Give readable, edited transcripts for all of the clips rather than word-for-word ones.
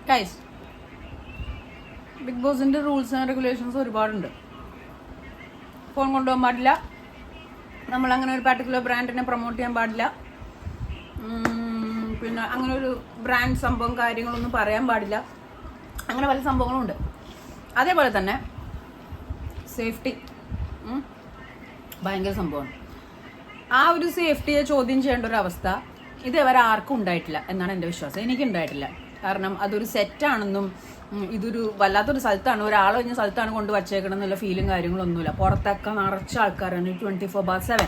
Guys, big ബോസിന്റെ rules and regulations ഒരുപാടുണ്ട്. Phone കൊണ്ടുപോകാൻ പാടില്ല, നമ്മൾ അങ്ങനെ ഒരു പർട്ടിക്കുലർ ബ്രാൻഡിനെ പ്രൊമോട്ട് ചെയ്യാൻ പാടില്ല, പിന്നെ അങ്ങനെ ഒരു ബ്രാൻഡ് സംഭവം കാര്യങ്ങളൊന്നും പറയാൻ പാടില്ല, അങ്ങനെ പല സംഭവങ്ങളും ഉണ്ട്. അതേപോലെ തന്നെ സേഫ്റ്റി ഭയങ്കര സംഭവമാണ്. ആ ഒരു സേഫ്റ്റിയെ ചോദ്യം ചെയ്യേണ്ട ഒരു അവസ്ഥ ഇതേവരെ ആർക്കും ഉണ്ടായിട്ടില്ല എന്നാണ് എൻ്റെ വിശ്വാസം. എനിക്കുണ്ടായിട്ടില്ല. കാരണം അതൊരു സെറ്റാണെന്നും ഇതൊരു വല്ലാത്തൊരു സ്ഥലത്താണ്, ഒരാളൊഴിഞ്ഞ സ്ഥലത്താണ് കൊണ്ട് വച്ചേക്കണം എന്നുള്ള ഫീലും കാര്യങ്ങളൊന്നുമില്ല. പുറത്തൊക്കെ നിറച്ച ആൾക്കാരാണ് 24/7.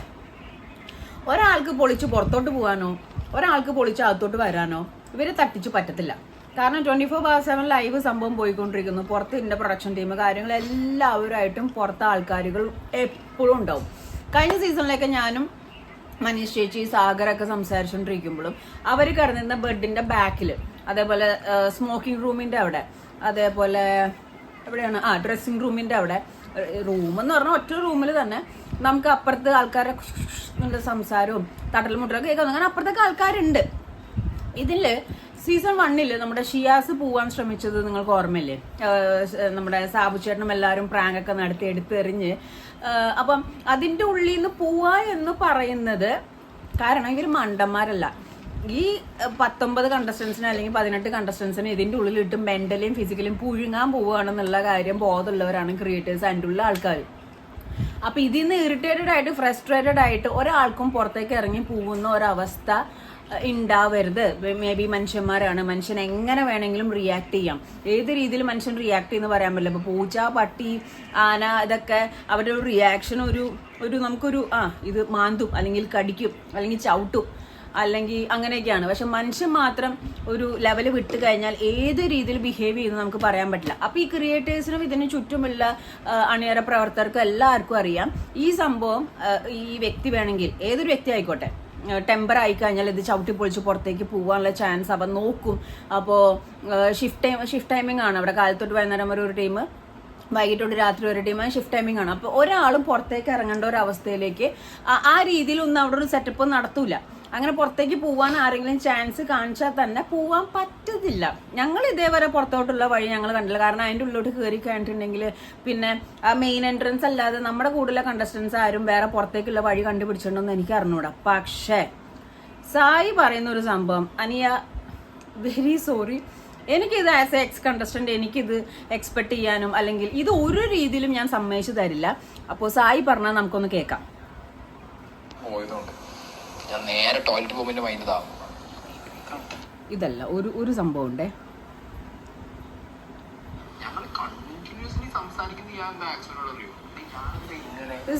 ഒരാൾക്ക് പൊളിച്ച് പുറത്തോട്ട് പോകാനോ ഒരാൾക്ക് പൊളിച്ച് അകത്തോട്ട് വരാനോ ഇവരെ തട്ടിച്ച് പറ്റത്തില്ല. കാരണം 24/7 ലൈവ് സംഭവം പോയിക്കൊണ്ടിരിക്കുന്നു. പുറത്ത് ഇതിൻ്റെ പ്രൊഡക്ഷൻ ടീം കാര്യങ്ങളെല്ലാവരുമായിട്ടും പുറത്തെ ആൾക്കാരുകൾ എപ്പോഴും ഉണ്ടാവും. കഴിഞ്ഞ സീസണിലൊക്കെ ഞാനും മനീഷ് ചേച്ചി സാഗറൊക്കെ സംസാരിച്ചുകൊണ്ടിരിക്കുമ്പോഴും അവർ കിടന്നിരുന്ന ബെഡിൻ്റെ ബാക്കിൽ, അതേപോലെ സ്മോക്കിംഗ് റൂമിൻ്റെ അവിടെ, അതേപോലെ എവിടെയാണ് ഡ്രസ്സിങ് റൂമിൻ്റെ അവിടെ, റൂമെന്ന് പറഞ്ഞാൽ ഒറ്റ റൂമിൽ തന്നെ നമുക്ക് അപ്പുറത്ത് ആൾക്കാരെ സംസാരവും തട്ടൽമുട്ടലൊക്കെ കേൾക്കുന്നു. അങ്ങനെ അപ്പുറത്തൊക്കെ ആൾക്കാരുണ്ട്. ഇതിൽ സീസൺ 1 നമ്മുടെ ഷിയാസ് പോവാൻ ശ്രമിച്ചത് നിങ്ങൾക്ക് ഓർമ്മയില്ലേ? നമ്മുടെ സാബുചേട്ടനും എല്ലാവരും പ്രാങ്കൊക്കെ നടത്തി എടുത്തെറിഞ്ഞ്. അപ്പം അതിൻ്റെ ഉള്ളിൽ നിന്ന് പോവാ എന്ന് പറയുന്നത് കാരണം ഇവർ മണ്ടന്മാരല്ല. ഈ 19 കണ്ടസ്റ്റൻസിന് അല്ലെങ്കിൽ 18 കണ്ടസ്റ്റൻസിന് ഇതിൻ്റെ ഉള്ളിലിട്ട് മെൻ്റലിയും ഫിസിക്കലിയും പുഴുങ്ങാൻ പോവുകയാണെന്നുള്ള കാര്യം ബോധമുള്ളവരാണ് ക്രിയേറ്റേഴ്സ്, അതിൻ്റെ ഉള്ള ആൾക്കാർ. അപ്പം ഇതിൽ നിന്ന് ഇറിറ്റേറ്റഡ് ആയിട്ട് ഫ്രസ്ട്രേറ്റഡ് ആയിട്ട് ഒരാൾക്കും പുറത്തേക്ക് ഇറങ്ങി പോകുന്ന ഒരവസ്ഥ ഉണ്ടാവരുത്. മേ ബി മനുഷ്യന്മാരാണ്, മനുഷ്യൻ എങ്ങനെ വേണമെങ്കിലും റിയാക്ട് ചെയ്യാം. ഏത് രീതിയിൽ മനുഷ്യൻ റിയാക്ട് ചെയ്യുന്ന പറയാൻ പറ്റില്ല. ഇപ്പോൾ പൂച്ച, പട്ടി, ആന, ഇതൊക്കെ അവരുടെ ഒരു റിയാക്ഷൻ ഒരു നമുക്കൊരു ഇത് മാന്തും അല്ലെങ്കിൽ കടിക്കും അല്ലെങ്കിൽ ചവിട്ടും അല്ലെങ്കിൽ അങ്ങനെയൊക്കെയാണ്. പക്ഷെ മനുഷ്യൻ മാത്രം ഒരു ലെവല് വിട്ട് കഴിഞ്ഞാൽ ഏത് രീതിയിൽ ബിഹേവ് ചെയ്യുന്നത് നമുക്ക് പറയാൻ പറ്റില്ല. അപ്പോൾ ഈ ക്രിയേറ്റേഴ്സിനും ഇതിന് ചുറ്റുമുള്ള അണിയറ പ്രവർത്തകർക്കും എല്ലാവർക്കും അറിയാം ഈ സംഭവം. ഈ വ്യക്തി വേണമെങ്കിൽ ഏതൊരു വ്യക്തി ആയിക്കോട്ടെ, ടെമ്പർ ആയിക്കഴിഞ്ഞാൽ ഇത് ചവിട്ടി പൊളിച്ച് പുറത്തേക്ക് പോകാനുള്ള ചാൻസ് അവൻ നോക്കും. അപ്പോൾ ഷിഫ്റ്റ് ടൈമിംഗ് ആണ്. അവിടെ കാലത്തൊട്ട് വൈകുന്നേരം വരെ ഒരു ടീം, വൈകിട്ടോട്ട് രാത്രി ഒരു ടീം, ഷിഫ്റ്റ് ടൈമിംഗ് ആണ്. അപ്പോൾ ഒരാളും പുറത്തേക്ക് ഇറങ്ങേണ്ട ഒരു അവസ്ഥയിലേക്ക് ആ രീതിയിലൊന്നും അവിടെ ഒരു സെറ്റപ്പ് നടത്തൂല. അങ്ങനെ പുറത്തേക്ക് പോവാൻ ആരെങ്കിലും ചാൻസ് കാണിച്ചാൽ തന്നെ പോവാൻ പറ്റത്തില്ല. ഞങ്ങൾ ഇതേവരെ പുറത്തോട്ടുള്ള വഴി ഞങ്ങൾ കണ്ടില്ല. കാരണം അതിൻ്റെ ഉള്ളിലോട്ട് കയറി കഴിഞ്ഞിട്ടുണ്ടെങ്കിൽ പിന്നെ ആ മെയിൻ എൻട്രൻസ് അല്ലാതെ നമ്മുടെ കൂടുതലുള്ള കണ്ടസ്റ്റൻസ് ആരും വേറെ പുറത്തേക്കുള്ള വഴി കണ്ടുപിടിച്ചിട്ടുണ്ടെന്ന് എനിക്ക് അറിഞ്ഞൂടാ. പക്ഷേ സായി പറയുന്ന ഒരു സംഭവം, അനിയ വെരി സോറി, എനിക്കിത് ആസ് എ എക്സ് കണ്ടസ്റ്റന്റ് എനിക്കിത് എക്സ്പെക്ട് ചെയ്യാനും അല്ലെങ്കിൽ ഇത് ഒരു രീതിയിലും ഞാൻ സമ്മതിച്ചു തരില്ല. അപ്പോൾ സായി പറഞ്ഞാൽ നമുക്കൊന്ന് കേൾക്കാം. ഞാൻ നേരെ ടോയ്ലറ്റ് പോകുമ്പോൾ മൈൻഡ് ഇതല്ല ഒരു സംഭവം ഉണ്ടേ.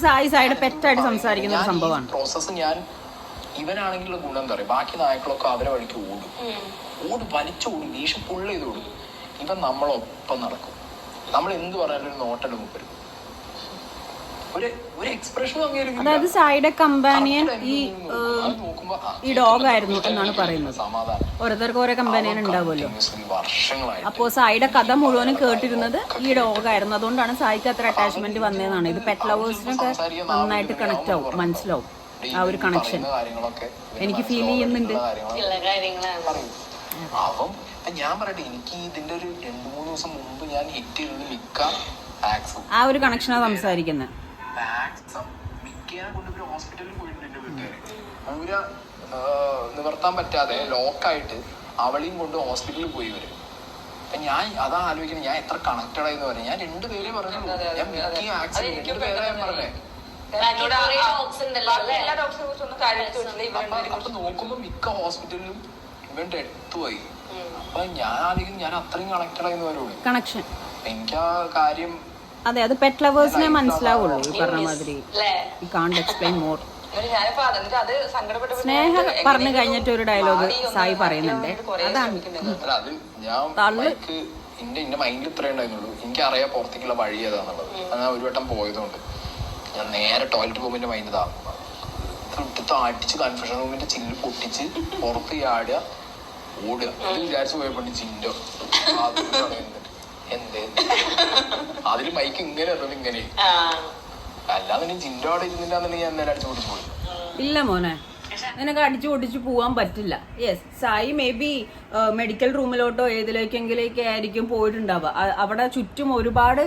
സായിയുടെ പെറ്റായിട്ട് സംസാരിക്കുന്ന ഒരു സംഭവമാണ്. പ്രോസസ് ഞാൻ ഇവനാണെങ്കിലുള്ള ഗുണം എന്താ പറയുക, ബാക്കി നായ്ക്കളൊക്കെ അവരെ വഴിക്ക് വലിച്ചോടും, ദേഷ്യം പുള്ളി ചെയ്ത് കൊടുക്കും. ഇവൻ നമ്മളൊപ്പം നടക്കും. നമ്മൾ എന്ത് പറഞ്ഞാലും ഒരു നോട്ടം മുപ്പരും, ഒരു എക്സ്പ്രഷൻ. അതായത് സായിയുടെ കമ്പാനിയൻ ഈ ഡോഗ് ആയിരുന്നു എന്നാണ് പറയുന്നത്. ഓരോരുത്തർക്ക് ഓരോ കമ്പാനിയൻ ഉണ്ടാവുമല്ലോ. അപ്പോൾ സായിയുടെ കഥ മുഴുവനും കേട്ടിരുന്നത് ഈ ഡോഗ് ആയിരുന്നു. അതുകൊണ്ടാണ് സായിക്ക് അത്ര അറ്റാച്ച്മെന്റ് വന്നതെന്നാണ്. ഇത് പെറ്റ് ലവേഴ്സിനൊക്കെ നന്നായിട്ട് കണക്ട് ആവും, മനസ്സിലാവും ആ ഒരു കണക്ഷൻ. എനിക്ക് ഫീൽ ചെയ്യുന്നുണ്ട്. അപ്പം ഞാൻ പറയട്ടെ, എനിക്ക് ഇതിന്റെ ഒരു 2-3 ദിവസം മുമ്പ് ഞാൻ ഹിറ്റ് ചെയ്തത് മിക്ക ആ ഒരു കണക്ഷനാണ് സംസാരിക്കുന്നത്. ഹോസ്പിറ്റലിൽ പോയിട്ടുണ്ട് എന്റെ വീട്ടുകാര്. പൂര നിവർത്താൻ പറ്റാതെ ലോക്കായിട്ട് അവളെയും കൊണ്ട് ഹോസ്പിറ്റലിൽ പോയി വരും. ഞാൻ അതാ ആലോചിക്കുന്നത്, ഞാൻ എത്ര കണക്റ്റഡ് ആയെന്ന് പറയാം. ഞാൻ 2 പേരെ പറഞ്ഞു, ഞാൻ മിക്കി ആക്സിഡന്റ് 2 പേരെ ഞാൻ പറഞ്ഞേ. അപ്പൊ നോക്കുമ്പോ മിക്ക ഹോസ്പിറ്റലിലും ഇവൻ ഡെത്തുമായി. അപ്പൊ ഞാൻ ആലോചിക്കുന്നത് ഞാൻ അത്രയും കണക്റ്റഡ് ആയെന്ന് പറയുള്ളൂ. കണക്ഷൻ എനിക്ക് ആ കാര്യം അതെ, അത് പെറ്റ് ലവേഴ്സിനെ മനസ്സിലാവുള്ളൂ. ഈ പറഞ്ഞ മാതിരി യു കാണ്ട് എക്സ്പ്ലെയിൻ മോർ. സ്നേഹ പറഞ്ഞു കഴിഞ്ഞിട്ട് ഒരു ഡയലോഗ് സായി പറയുന്നുണ്ട്. അതാണ് എന്റെ മൈൻഡിൽ ഇത്രേ ഉണ്ടായിരുന്നുള്ളൂ. എനിക്കറിയാം പുറത്തേക്കുള്ള വഴി ഏതാന്നുള്ളത്. ഞാൻ ഒരു വട്ടം പോയതുകൊണ്ട് ഞാൻ നേരെ ടോയ്ലറ്റ് പോകുമ്പോൾ മൈൻഡ് ഇതാ അടിച്ച് കൺഫ്യൂഷൻ റൂമിന്റെ ചില്ല് പൊട്ടിച്ച് പുറത്ത് ചാടുക, ഓടുക. ഇത് വിചാരിച്ചു പോയപ്പോണ്ട് ചില്ലോ എന്ത് അതില് മൈക്ക് ഇങ്ങനെ ഇങ്ങനെ അല്ലാതെ ജിൻഡോ അവിടെ ഇരുന്നില്ലാന്നുണ്ടെങ്കിൽ ഞാൻ നേരെ അടിച്ചു പൊടിച്ചു പോയി. ഇല്ല മോനെ, നിനക്ക് അടിച്ചു പൊട്ടിച്ച് പോകാൻ പറ്റില്ല. Yes, Sai maybe medical റൂമിലോട്ടോ ഏതിലേക്കെങ്കിലേക്ക് ആയിരിക്കും പോയിട്ടുണ്ടാവുക. അവിടെ ചുറ്റും ഒരുപാട്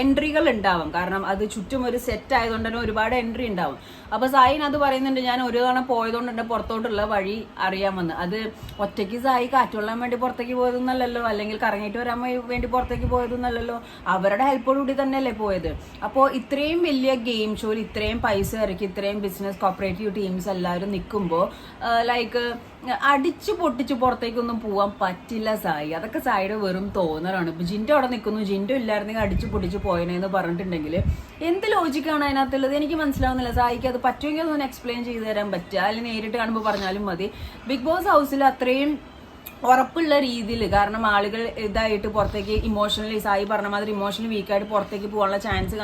എൻട്രികൾ ഉണ്ടാവും. കാരണം അത് ചുറ്റും ഒരു സെറ്റ് ആയതുകൊണ്ട് തന്നെ ഒരുപാട് എൻട്രി ഉണ്ടാവും. അപ്പൊ സായിന് അത് പറയുന്നുണ്ട്, ഞാൻ ഒരു തവണ പോയതുകൊണ്ട് എന്റെ പുറത്തോട്ടുള്ള വഴി അറിയാമെന്ന്. അത് ഒറ്റയ്ക്ക് സായി കാറ്റുകൊള്ളാൻ വേണ്ടി പുറത്തേക്ക് പോയതൊന്നല്ലല്ലോ, അല്ലെങ്കിൽ കറങ്ങിയിട്ട് വരാൻ വേണ്ടി പുറത്തേക്ക് പോയതൊന്നല്ലല്ലോ, അവരുടെ ഹെൽപ്പോടുകൂടി തന്നെയല്ലേ പോയത്. അപ്പോൾ ഇത്രയും വലിയ ഗെയിം ഷോയിൽ ഇത്രയും പൈസ ഇറക്കി ഇത്രയും ബിസിനസ് കോപ്പറേറ്റീവ് ടീംസ് എല്ലാവരും നിൽക്കുമ്പോൾ ലൈക്ക് അടിച്ചു പൊട്ടിച്ച് പുറത്തേക്കൊന്നും പോകാൻ പറ്റില്ല സായി. അതൊക്കെ സായിയുടെ വെറും തോന്നലാണ്. ഇപ്പൊ ജിൻഡോ അവിടെ നിൽക്കുന്നു, ജിൻഡോ ഇല്ലായിരുന്നെങ്കിൽ അടിച്ചു പൊട്ടിച്ച് പോയനെന്ന് പറഞ്ഞിട്ടുണ്ടെങ്കിൽ എന്ത് ലോജിക്കാണ് അതിനകത്തുള്ളത്? എനിക്ക് മനസ്സിലാവുന്നില്ല. സായിക്ക് അത് പറ്റുമെങ്കിൽ അതൊന്ന് എക്സ്പ്ലെയിൻ ചെയ്തു തരാൻ പറ്റുക, അല്ലെങ്കിൽ നേരിട്ട് കാണുമ്പോൾ പറഞ്ഞാലും മതി. ബിഗ് ബോസ് ഹൗസിൽ അത്രയും ഉറപ്പുള്ള രീതിയിൽ, കാരണം ആളുകൾ ഇതായിട്ട് പുറത്തേക്ക് ഇമോഷണലി, സായി പറഞ്ഞ മാതിരി ഇമോഷണലി വീക്കായിട്ട് പുറത്തേക്ക് പോകാനുള്ള ചാൻസ്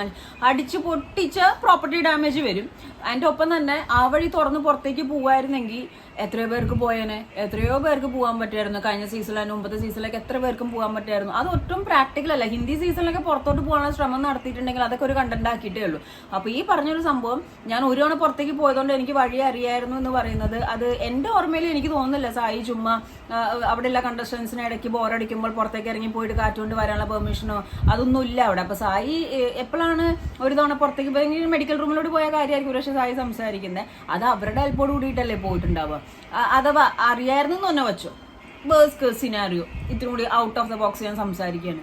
അടിച്ചു പൊട്ടിച്ച പ്രോപ്പർട്ടി ഡാമേജ് വരും. അതിൻ്റെ ഒപ്പം തന്നെ ആ വഴി തുറന്ന് പുറത്തേക്ക് പോകായിരുന്നെങ്കിൽ എത്രയോ പേർക്ക് പോയേനെ, എത്രയോ പേർക്ക് പോകാൻ പറ്റുമായിരുന്നു. കഴിഞ്ഞ സീസണിലും മുമ്പത്തെ സീസണിലൊക്കെ എത്ര പേർക്കും പോകാൻ പറ്റുമായിരുന്നു. അത് ഒട്ടും പ്രാക്ടിക്കൽ അല്ല. ഹിന്ദി സീസണിലൊക്കെ പുറത്തോട്ട് പോകാനുള്ള ശ്രമം നടത്തിയിട്ടുണ്ടെങ്കിൽ അതൊക്കെ ഒരു കണ്ടന്റ് ആക്കിയിട്ടേ ഉള്ളൂ. അപ്പോൾ ഈ പറഞ്ഞൊരു സംഭവം, ഞാൻ ഒരു തവണ പുറത്തേക്ക് പോയതുകൊണ്ട് എനിക്ക് വഴി അറിയായിരുന്നു എന്ന് പറയുന്നത്, അത് എൻ്റെ ഓർമ്മയിൽ എനിക്ക് തോന്നുന്നില്ല സായി ചുമ്മാ അവിടെയുള്ള കണ്ടസ്റ്റൻസിനെ ഇടയ്ക്ക് ബോറടിക്കുമ്പോൾ പുറത്തേക്ക് ഇറങ്ങി പോയിട്ട് കാറ്റുകൊണ്ട് വരാനുള്ള പെർമിഷനോ അതൊന്നും ഇല്ല അവിടെ. അപ്പോൾ സായി എപ്പോഴാണ് ഒരു തവണ പുറത്തേക്ക് പോയെങ്കിൽ മെഡിക്കൽ റൂമിലോട്ട് പോയ കാര്യമായിരിക്കും പക്ഷേ സായി സംസാരിക്കുന്നത്. അത് അവരുടെ ഹെൽപ്പോട് കൂടിയിട്ടല്ലേ പോയിട്ടുണ്ടാവുക. അഥവാ അറിയായിരുന്നു എന്ന് തന്നെ വെച്ചോ, വേഴ്സ്റ്റ് കേസ് സിനാരിയോ, ഇത്തിരി കൂടി ഔട്ട് ഓഫ് ദ ബോക്സ് ഞാൻ സംസാരിക്കുകയാണ്.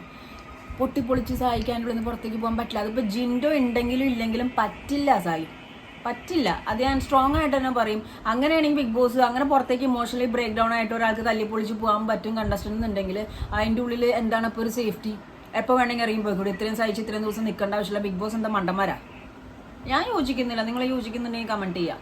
പൊട്ടിപ്പൊളിച്ച് സായിക്കാനുള്ള നിന്ന് പുറത്തേക്ക് പോകാൻ പറ്റില്ല. അതിപ്പോൾ ജിൻഡോ ഉണ്ടെങ്കിലും ഇല്ലെങ്കിലും പറ്റില്ല സായി, പറ്റില്ല. അത് ഞാൻ സ്ട്രോങ് ആയിട്ട് തന്നെ പറയും. അങ്ങനെയാണെങ്കിൽ ബിഗ് ബോസ് അങ്ങനെ പുറത്തേക്ക് ഇമോഷണലി ബ്രേക്ക് ഡൗൺ ആയിട്ട് ഒരാൾക്ക് തല്ലിപ്പൊളിച്ച് പോകാൻ പറ്റും കണ്ടസ്റ്റന്റ് എന്നുണ്ടെങ്കിൽ അതിൻ്റെ ഉള്ളിൽ എന്താണ് ഇപ്പോൾ ഒരു സേഫ്റ്റി? എപ്പോൾ വേണമെങ്കിൽ ഇറങ്ങി പോയിക്കൂടി? ഇത്രയും സഹിച്ച് ഇത്രയും ദിവസം നിൽക്കേണ്ട ആവശ്യമില്ല. ബിഗ് ബോസ് എന്താ മണ്ടന്മാരാ? ഞാൻ യോജിക്കുന്നില്ല. നിങ്ങൾ യോജിക്കുന്നുണ്ടെങ്കിൽ കമൻറ്റ് ചെയ്യാം.